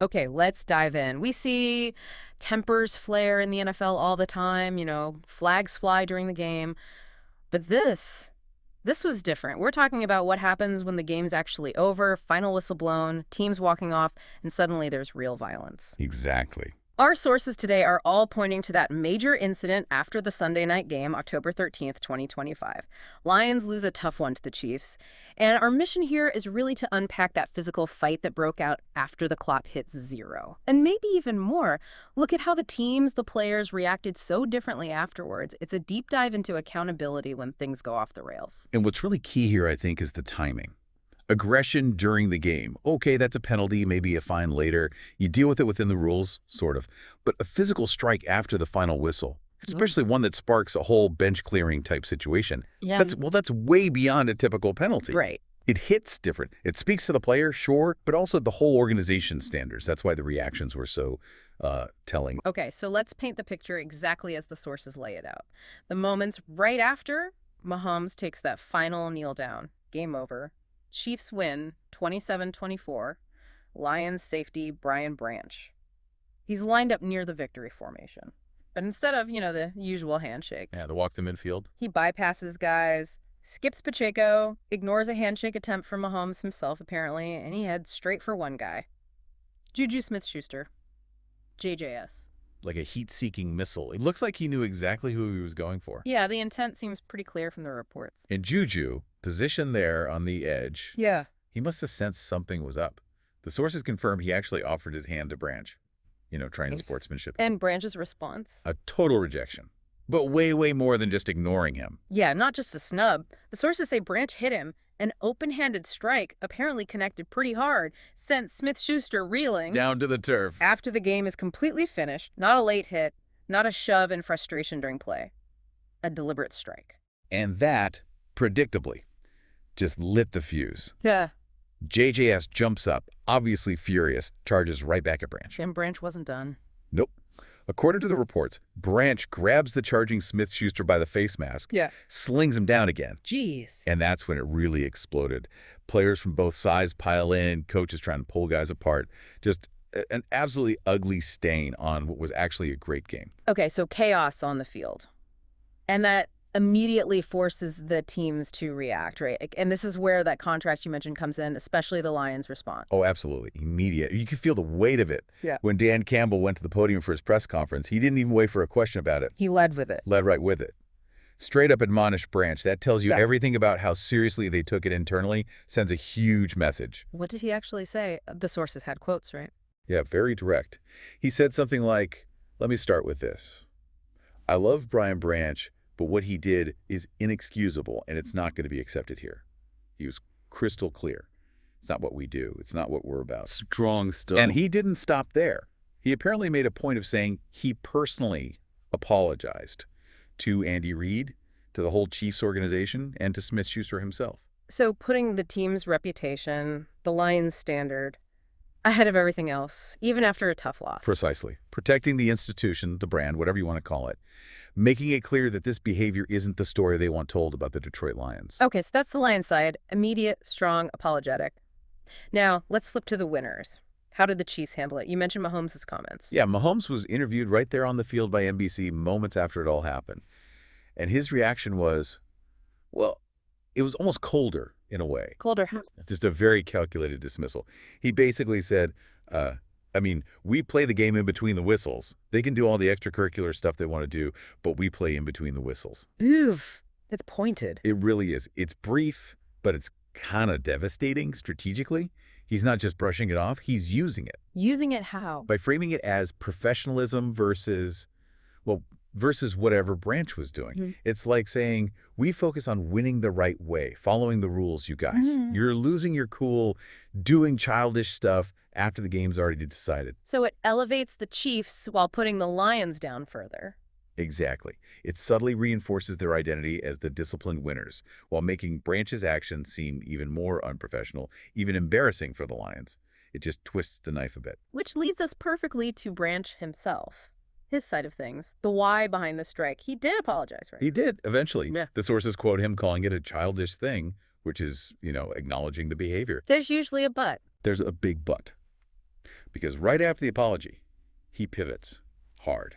Okay, let's dive in. We see tempers flare in the NFL all the time, flags fly during the game. But this was different. We're talking about what happens when the game's actually over, final whistle blown, teams walking off, and suddenly there's real violence. Exactly. Our sources today are all pointing to that major incident after the Sunday night game, October 13th, 2025. Lions lose a tough one to the Chiefs. And our mission here is really to unpack that physical fight that broke out after the clock hit zero. And maybe even more, look at how the teams, the players reacted so differently afterwards. It's a deep dive into accountability when things go off the rails. And what's really key here, I think, is the timing. Aggression during the game. Okay, that's a penalty, maybe a fine later. You deal with it within the rules, sort of. But a physical strike after the final whistle, especially one that sparks a whole bench-clearing type situation, Yeah. that's way beyond a typical penalty. Right. It hits different. It speaks to the player, sure, but also the whole organization standards. That's why the reactions were so telling. Okay, so let's paint the picture exactly as the sources lay it out. The moments right after, Mahomes takes that final kneel down. Game over. Chiefs win 27-24. Lions safety Brian Branch. He's lined up near the victory formation. But instead of, the usual handshakes, Yeah, the walk to midfield. he bypasses guys, skips Pacheco, ignores a handshake attempt from Mahomes himself, apparently, and he heads straight for one guy. JuJu Smith-Schuster. JJS. Like a heat-seeking missile. It looks like he knew exactly who he was going for. Yeah, the intent seems pretty clear from the reports. And JuJu, positioned there on the edge, Yeah. he must have sensed something was up. The sources confirm he actually offered his hand to Branch, trying sportsmanship. And Branch's response? A total rejection. But way, way more than just ignoring him. Yeah, not just a snub. The sources say Branch hit him. An open-handed strike, apparently connected pretty hard, sent Smith-Schuster reeling. Down to the turf. After the game is completely finished, not a late hit, not a shove in frustration during play. A deliberate strike. And that, predictably, just lit the fuse. Yeah. JJS jumps up, obviously furious, charges right back at Branch. And Branch wasn't done. Nope. According to the reports, Branch grabs the charging Smith-Schuster by the face mask, slings him down again. Jeez. And that's when it really exploded. Players from both sides pile in, coaches trying to pull guys apart. Just an absolutely ugly stain on what was actually a great game. Okay, so chaos on the field. And that immediately forces the teams to react, right? And this is where that contrast you mentioned comes in, especially the Lions' response. Oh, absolutely. Immediate. You could feel the weight of it. Yeah. When Dan Campbell went to the podium for his press conference, he didn't even wait for a question about it. He led with it. Led right with it. Straight up admonished Branch. That tells you Yeah. everything about how seriously they took it internally, sends a huge message. What did he actually say? The sources had quotes, right? Yeah, very direct. He said something like, let me start with this. I love Brian Branch, but what he did is inexcusable, and it's not going to be accepted here. He was crystal clear. It's not what we do. It's not what we're about. Strong stuff. And he didn't stop there. He apparently made a point of saying he personally apologized to Andy Reid, to the whole Chiefs organization, and to Smith-Schuster himself. So putting the team's reputation, the Lions' standard, ahead of everything else, even after a tough loss. Precisely. Protecting the institution, the brand, whatever you want to call it. Making it clear that this behavior isn't the story they want told about the Detroit Lions. Okay, so that's the Lions side. Immediate, strong, apologetic. Now, let's flip to the winners. How did the Chiefs handle it? You mentioned Mahomes' comments. Yeah, Mahomes was interviewed right there on the field by NBC moments after it all happened. And his reaction was, well, it was almost colder in a way. Colder. Just a very calculated dismissal. He basically said, we play the game in between the whistles. They can do all the extracurricular stuff they want to do, but we play in between the whistles. Oof. It's pointed. It really is. It's brief, but it's kind of devastating strategically. He's not just brushing it off. He's using it. Using it how? By framing it as professionalism versus whatever Branch was doing. Mm-hmm. It's like saying, we focus on winning the right way, following the rules, you guys. Mm-hmm. You're losing your cool, doing childish stuff after the game's already decided. So it elevates the Chiefs while putting the Lions down further. Exactly. It subtly reinforces their identity as the disciplined winners, while making Branch's actions seem even more unprofessional, even embarrassing for the Lions. It just twists the knife a bit. Which leads us perfectly to Branch himself. His side of things, the why behind the strike. He did apologize, right? He did, eventually. Yeah. The sources quote him calling it a childish thing, which is, acknowledging the behavior. There's usually a but. There's a big but. Because right after the apology, he pivots hard,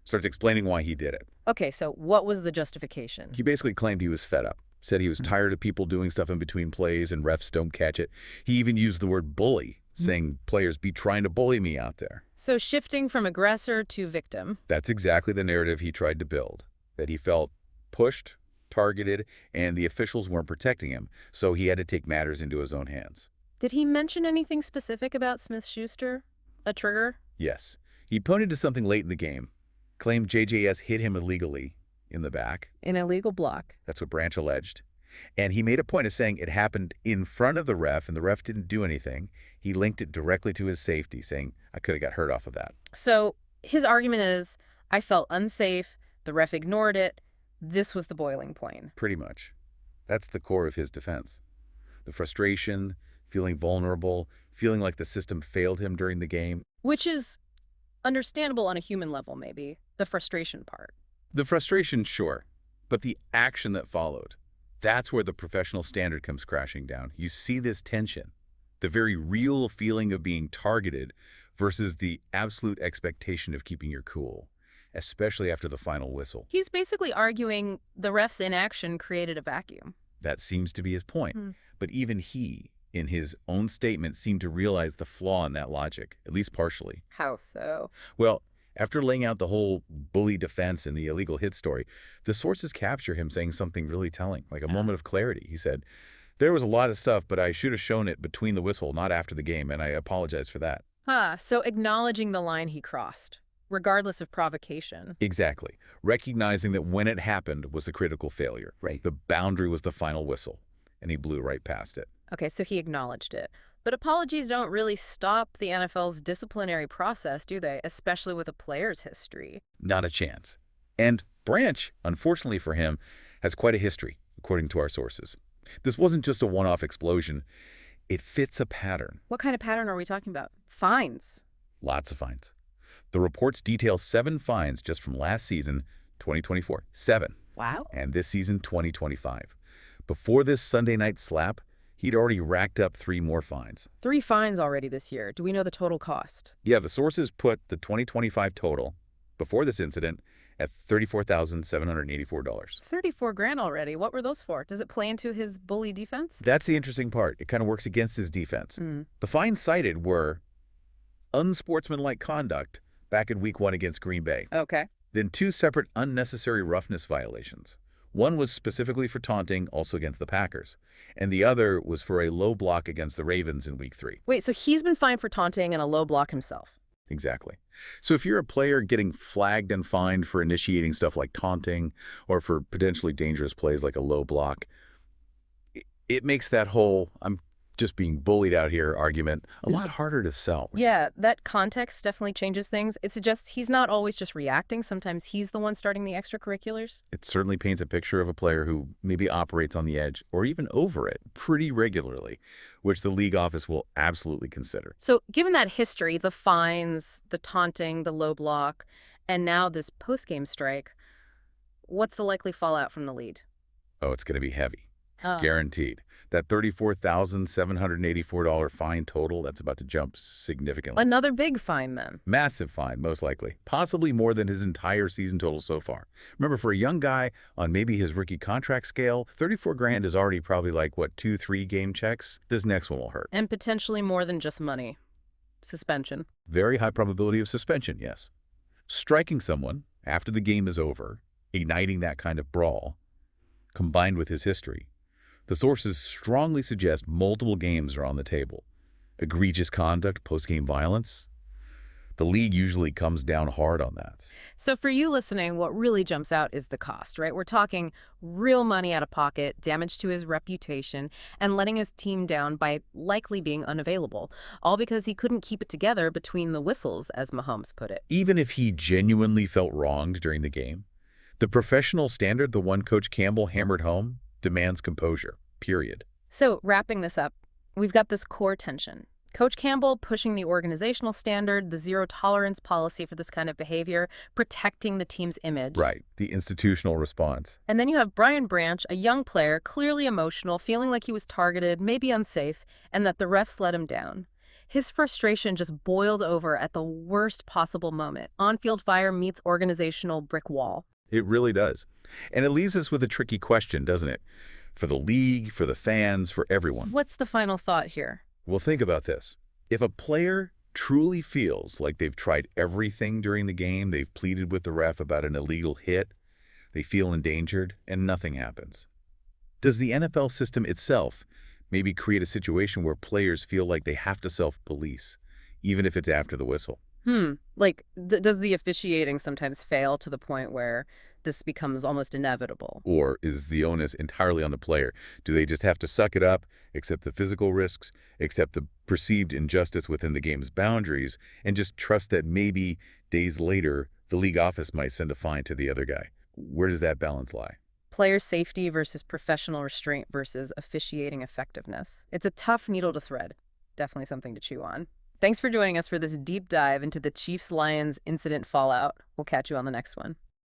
starts explaining why he did it. Okay, so what was the justification? He basically claimed he was fed up, said he was tired of people doing stuff in between plays and refs don't catch it. He even used the word bully, saying players be trying to bully me out there. So shifting from aggressor to victim. That's exactly the narrative he tried to build, that he felt pushed, targeted, and the officials weren't protecting him, so he had to take matters into his own hands. Did he mention anything specific about Smith-Schuster? A trigger? Yes. He pointed to something late in the game, claimed JJS hit him illegally in the back. An illegal block. That's what Branch alleged. And he made a point of saying it happened in front of the ref, and the ref didn't do anything. He linked it directly to his safety, saying, I could have got hurt off of that. So his argument is, I felt unsafe, the ref ignored it, this was the boiling point. Pretty much. That's the core of his defense. The frustration, feeling vulnerable, feeling like the system failed him during the game. Which is understandable on a human level, maybe, the frustration part. The frustration, sure, but the action that followed, that's where the professional standard comes crashing down. You see this tension, the very real feeling of being targeted versus the absolute expectation of keeping your cool, especially after the final whistle. He's basically arguing the ref's inaction created a vacuum. That seems to be his point. But even he, in his own statement, seemed to realize the flaw in that logic, at least partially. How so? Well, after laying out the whole bully defense and the illegal hit story, the sources capture him saying something really telling, like a moment of clarity. He said, there was a lot of stuff, but I should have shown it between the whistle, not after the game, and I apologize for that. So acknowledging the line he crossed, regardless of provocation. Exactly. Recognizing that when it happened was a critical failure. Right. The boundary was the final whistle, and he blew right past it. Okay, so he acknowledged it. But apologies don't really stop the NFL's disciplinary process, do they? Especially with a player's history. Not a chance. And Branch, unfortunately for him, has quite a history, according to our sources. This wasn't just a one-off explosion. It fits a pattern. What kind of pattern are we talking about? Fines. Lots of fines. The reports detail 7 fines just from last season, 2024. 7. Wow. And this season, 2025. Before this Sunday night slap, he'd already racked up 3 more fines. 3 fines already this year. Do we know the total cost? Yeah, the sources put the 2025 total, before this incident, at $34,784. 34 grand already. What were those for? Does it play into his bully defense? That's the interesting part. It kind of works against his defense. The fines cited were unsportsmanlike conduct back in Week 1 against Green Bay. Okay. Then 2 separate unnecessary roughness violations. One was specifically for taunting, also against the Packers, and the other was for a low block against the Ravens in Week 3. Wait, so he's been fined for taunting and a low block himself? Exactly. So if you're a player getting flagged and fined for initiating stuff like taunting or for potentially dangerous plays like a low block, it makes that whole I'm just being bullied out here argument a lot harder to sell. Yeah, that context definitely changes things. It suggests he's not always just reacting. Sometimes he's the one starting the extracurriculars. It certainly paints a picture of a player who maybe operates on the edge or even over it pretty regularly, which the league office will absolutely consider. So given that history, the fines, the taunting, the low block, and now this post-game strike, what's the likely fallout from the lead? Oh, it's going to be heavy. Guaranteed. That $34,784 fine total, that's about to jump significantly. Another big fine then. Massive fine, most likely. Possibly more than his entire season total so far. Remember, for a young guy on maybe his rookie contract scale, 34 grand is already probably like, what, 2-3 game checks? This next one will hurt. And potentially more than just money. Suspension. Very high probability of suspension, yes. Striking someone after the game is over, igniting that kind of brawl, combined with his history, the sources strongly suggest multiple games are on the table. Egregious conduct, post-game violence. The league usually comes down hard on that. So for you listening, what really jumps out is the cost, right? We're talking real money out of pocket, damage to his reputation, and letting his team down by likely being unavailable, all because he couldn't keep it together between the whistles, as Mahomes put it. Even if he genuinely felt wronged during the game, the professional standard, the one Coach Campbell hammered home, demands composure, period. So wrapping this up, we've got this core tension. Coach Campbell pushing the organizational standard, the zero-tolerance policy for this kind of behavior, protecting the team's image. Right, the institutional response. And then you have Brian Branch, a young player, clearly emotional, feeling like he was targeted, maybe unsafe, and that the refs let him down. His frustration just boiled over at the worst possible moment. On-field fire meets organizational brick wall. It really does. And it leaves us with a tricky question, doesn't it? For the league, for the fans, for everyone. What's the final thought here? Well, think about this. If a player truly feels like they've tried everything during the game, they've pleaded with the ref about an illegal hit, they feel endangered, and nothing happens, does the NFL system itself maybe create a situation where players feel like they have to self-police, even if it's after the whistle? Like, does the officiating sometimes fail to the point where this becomes almost inevitable? Or is the onus entirely on the player? Do they just have to suck it up, accept the physical risks, accept the perceived injustice within the game's boundaries, and just trust that maybe days later the league office might send a fine to the other guy? Where does that balance lie? Player safety versus professional restraint versus officiating effectiveness. It's a tough needle to thread. Definitely something to chew on. Thanks for joining us for this deep dive into the Chiefs-Lions incident fallout. We'll catch you on the next one.